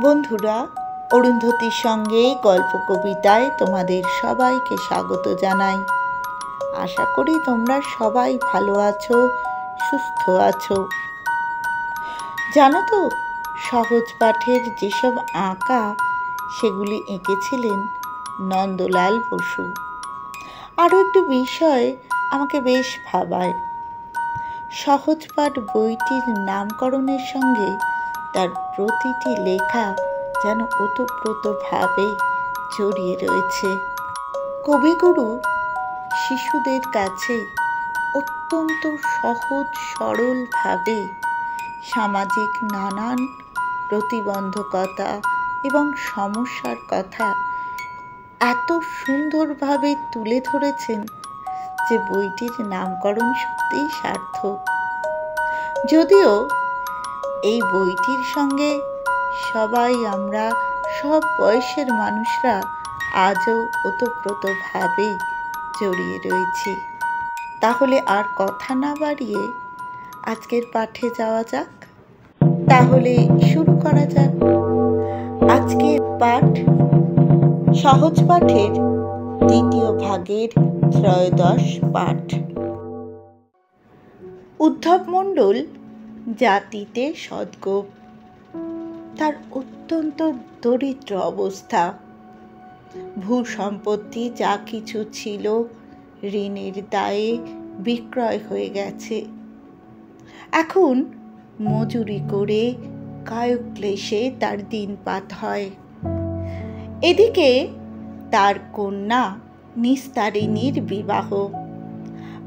বন্ধুরা, অরুন্ধতির সঙ্গে গল্প কবিতায় তোমাদের সবাইকে স্বাগত জানাই। আশা করি তোমরা সবাই ভালো আছো, সুস্থ আছো। জানো তো, সহজ পাঠের যেসব আঁকা সেগুলি এঁকেছিলেন নন্দলাল বসু। আরও একটু বিষয় আমাকে বেশ ভাবায়। সহজ পাঠ বইটির নামকরণের সঙ্গে তার প্রতিটি লেখা যেন ওতপ্রোতভাবে জড়িয়ে রয়েছে। কবিগুরু শিশুদের কাছে অত্যন্ত সহজ সরলভাবে সামাজিক নানান প্রতিবন্ধকতা এবং সমস্যার কথা এত সুন্দরভাবে তুলে ধরেছেন যে বইটির নামকরণ সত্যিই সার্থক। যদিও এই বইটির সঙ্গে সবাই আমরা সব বয়সের মানুষরা আজও ওতপ্রোতভাবে জড়িয়ে রয়েছি। তাহলে আর কথা না বাড়িয়ে আজকের পাঠে যাওয়া যাক। তাহলে শুরু করা যাক। আজকের পাঠ সহজ পাঠের দ্বিতীয় ভাগের ত্রয়োদশ পাঠ। উদ্ধব মণ্ডল জাতিতে সদ্গোপ। তার অত্যন্ত দরিদ্র অবস্থা। ভূসম্পত্তি যা কিছু ছিল ঋণের দায়ে বিক্রয় হয়ে গেছে। এখন মজুরি করে কায়ক্লেশে তার দিনপাত হয়। এদিকে তার কন্যা নিস্তারিণীর বিবাহ।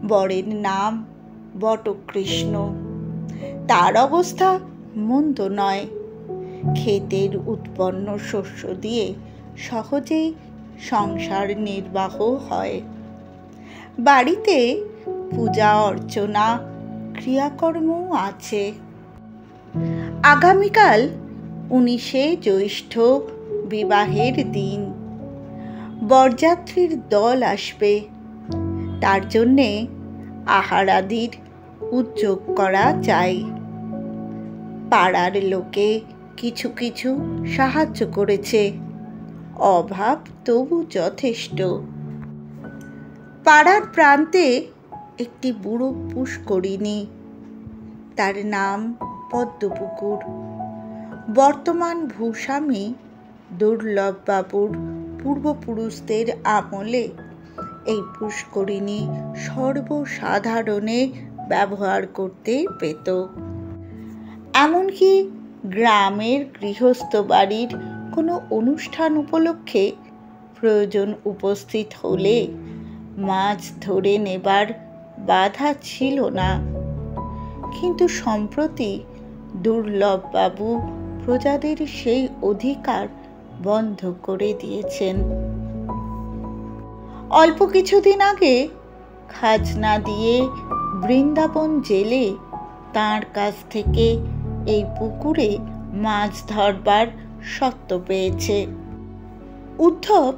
বরের নাম বটকৃষ্ণ। তার অবস্থা মন্দ নয়। ক্ষেতের উৎপন্ন শস্য দিয়ে সহজেই সংসার নির্বাহ হয়। বাড়িতে পূজা অর্চনা ক্রিয়াকর্মও আছে। আগামীকাল 19শে জ্যৈষ্ঠ বিবাহের দিন। বরযাত্রীর দল আসবে। তার জন্যে আহার আদির উদ্যোগ করা চাই। পাড়ার লোকে কিছু কিছু সাহায্য করেছে। অভাব তবু যথেষ্ট। পাড়ার প্রান্তে একটি বুড়ো পুষ্করিণী। তার নাম পদ্মপুকুর। বর্তমান ভূস্বামী দুর্লভবাবুর পূর্বপুরুষদের আমলে এই পুষ্করিণী সর্বসাধারণে ব্যবহার করতে পেত। এমনকি গ্রামের গৃহস্থ বাড়ির কোনো অনুষ্ঠান উপলক্ষে প্রয়োজন উপস্থিত হলে মাছ ধরে নেবার বাধা ছিল না। কিন্তু সম্প্রতি দুর্লভবাবু প্রজাদের সেই অধিকার বন্ধ করে দিয়েছেন। অল্প কিছুদিন আগে খাজনা দিয়ে বৃন্দাবন জেলে তাঁর কাছ থেকে এই পুকুরে মাছ ধরবার সত্ত্ব পেয়েছে। উদ্ধব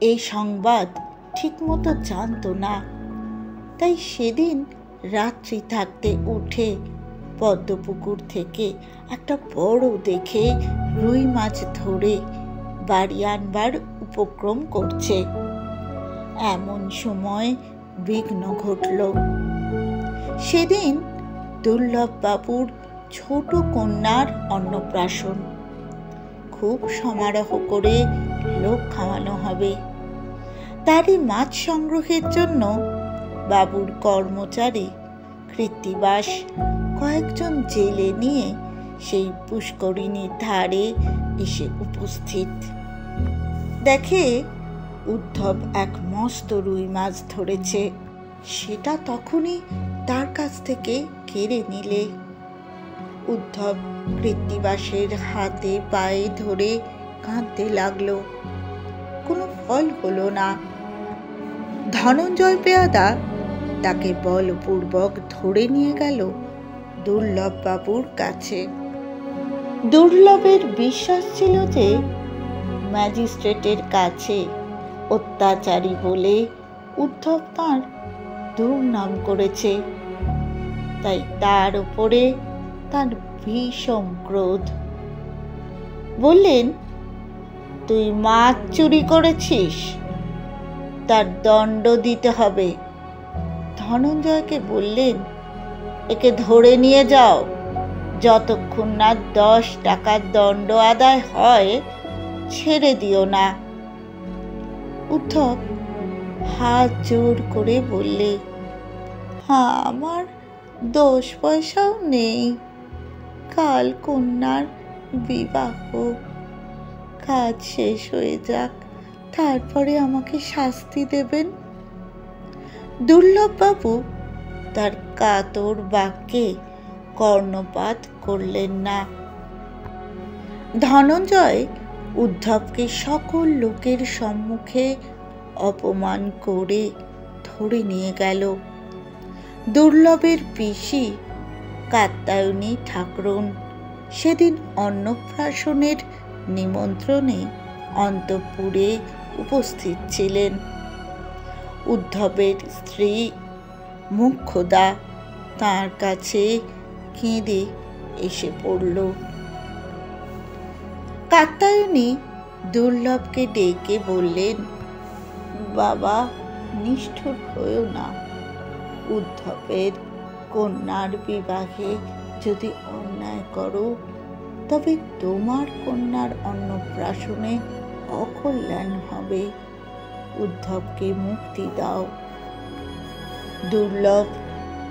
এই সংবাদ ঠিকমতো জানত না। তাই সেদিন রাত্রি থাকতে উঠে পদ্মপুকুর থেকে একটা বড় দেখে রুই মাছ ধরে বাড়ি আনবার উপক্রম করছে। এমন সময় বিঘ্ন ঘটল। সেদিন দুর্লভবাবুর ছোট কন্যার অন্নপ্রাশন। খুব সমারোহ করে লোক খাওয়ানো হবে। তারই মাছ সংগ্রহের জন্য বাবুর কর্মচারী কৃত্তিবাস কয়েকজন জেলে নিয়ে সেই পুষ্করিণীর ধারে এসে উপস্থিত। দেখে উদ্ধব এক মস্ত রুই মাছ ধরেছে। সেটা তখনই তার কাছ থেকে কেড়ে নিলে। উদ্ধব কৃত্তিবাসের হাতে পায়ে ধরে কাঁদতে লাগলো। কোনো ফল হলো না। ধনঞ্জয় পেয়াদা তাকে বলপূর্বক ধরে নিয়ে গেল দুর্লভবাবুর কাছে। দুর্লভের বিশ্বাস ছিল যে ম্যাজিস্ট্রেটের কাছে অত্যাচারী বলে উদ্ধব তাঁর দুর্নাম করেছে। তাই তার উপরে তার ভীষণ ক্রোধ। বললেন, তুই মাছ চুরি করেছিস, তার দণ্ড দিতে হবে। ধনঞ্জয়কে বললেন, একে ধরে নিয়ে যাও, যতক্ষণ না 10 টাকার দণ্ড আদায় হয় ছেড়ে দিও না। উদ্ধব হাত জোর করে বললে, আমার 10 পয়সাও নেই। কাল কন্যার বিবাহ, কাজ শেষ হয়ে যাক, তারপরে আমাকে শাস্তি দেবেন। দুর্লভবাবু তার কাতর বাক্যে কর্ণপাত করলেন না। ধনঞ্জয় উদ্ধবকে সকল লোকের সম্মুখে অপমান করে ধরে নিয়ে গেল। দুর্লভের পিসি কাত্যায়নী ঠাকরুন সেদিন অন্নপ্রাশনের নিমন্ত্রণে অন্তঃপুরে উপস্থিত ছিলেন। উদ্ধবের স্ত্রী মুখ্যদা তাঁর কাছে কেঁদে এসে পড়ল। কাত্যায়নী দুর্লভকে ডেকে বললেন, বাবা, নিষ্ঠুর হয়েও না। উদ্ধবের কন্যার বিবাহে যদি অন্যায় করো, তবে তোমার কন্যার অন্নপ্রাশনে অকল্যাণ হবে। উদ্ধবকে মুক্তি দাও। দুর্লভ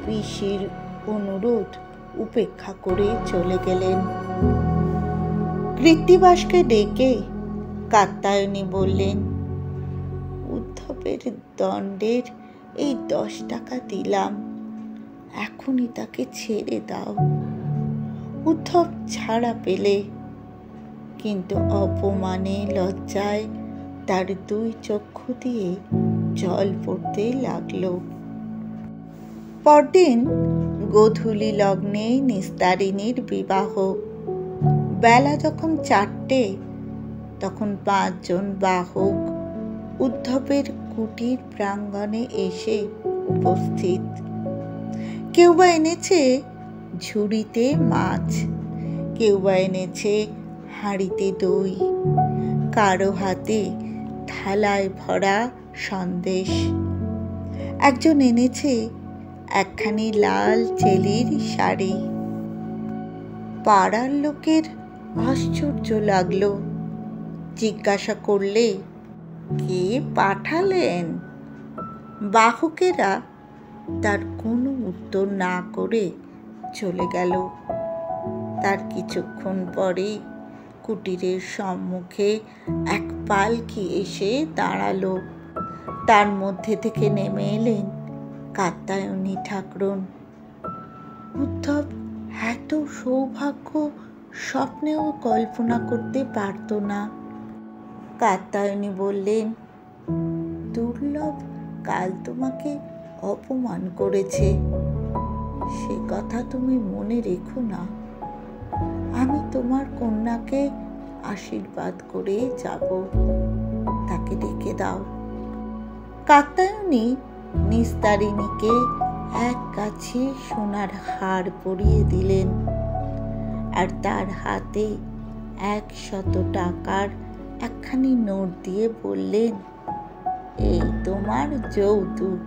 পিসির অনুরোধ উপেক্ষা করে চলে গেলেন। কৃত্তিবাসকে ডেকে কাত্যায়নী বললেন, উদ্ধবের দণ্ডের এই 10 টাকা দিলাম, এখনই তাকে ছেড়ে দাও। উদ্ধব ছাড়া পেলে, কিন্তু অপমানে লজ্জায় তার 2 চক্ষু দিয়ে জল পড়তে লাগল। পরদিন গোধূলি লগ্নে নিস্তারিণীর বিবাহ। বেলা যখন 4টে, তখন 5 জন বাহক উদ্ধবের কুটির প্রাঙ্গণে এসে উপস্থিত। কেউ বা এনেছে ঝুড়িতে মাছ, কেউ বা এনেছে হাঁড়িতে দই, কারো হাতে থালায় ভরা সন্দেশ। একজন এনেছে একখানি লাল চেলির শাড়ি। পাড়ার লোকের আশ্চর্য লাগলো। জিজ্ঞাসা করলে, কে পাঠালেন? বাহকেরা তার কোনো উত্তর না করে চলে গেল। তার কিছুক্ষণ পরে কুটিরের সম্মুখে এক পালকি এসে দাঁড়ালো। তার মধ্যে থেকে নেমে এলেন কাত্যায়নী ঠাকরুন। উদ্ধব এত সৌভাগ্য স্বপ্নেও কল্পনা করতে পারত না। কাত্যায়নী বললেন, দুর্লভ কাল তোমাকে অপমান করেছে, সে কথা তুমি মনে রেখো না। আমি তোমার কন্যাকে আশীর্বাদ করে যাব, তাকে ডেকে দাও। কাত্যায়নী নিস্তারিণীকে এক কাছে সোনার হার পরিয়ে দিলেন, আর তার হাতে 100 টাকার একখানি নোট দিয়ে বললেন, এই তোমার যৌতুক।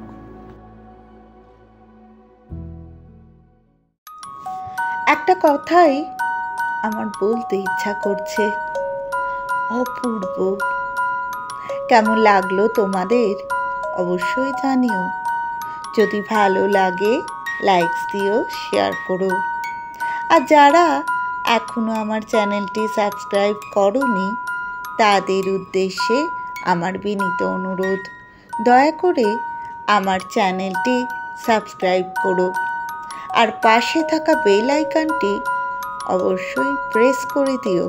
একটা কথাই আমার বলতে ইচ্ছা করছে, অপূর্ব। কেমন লাগলো তোমাদের অবশ্যই জানিও। যদি ভালো লাগে লাইকস দিও, শেয়ার করো। আর যারা এখনো আমার চ্যানেলটি সাবস্ক্রাইব করোনি, তাদের উদ্দেশ্যে আমার বিনীত অনুরোধ, দয়া করে আমার চ্যানেলটি সাবস্ক্রাইব করো, আর পাশে থাকা বেল আইকনটি অবশ্যই প্রেস করে দিও,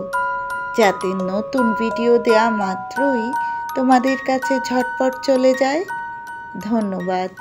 যাতে নতুন ভিডিও দেওয়া মাত্রই তোমাদের কাছে ঝটপট চলে যায়। ধন্যবাদ।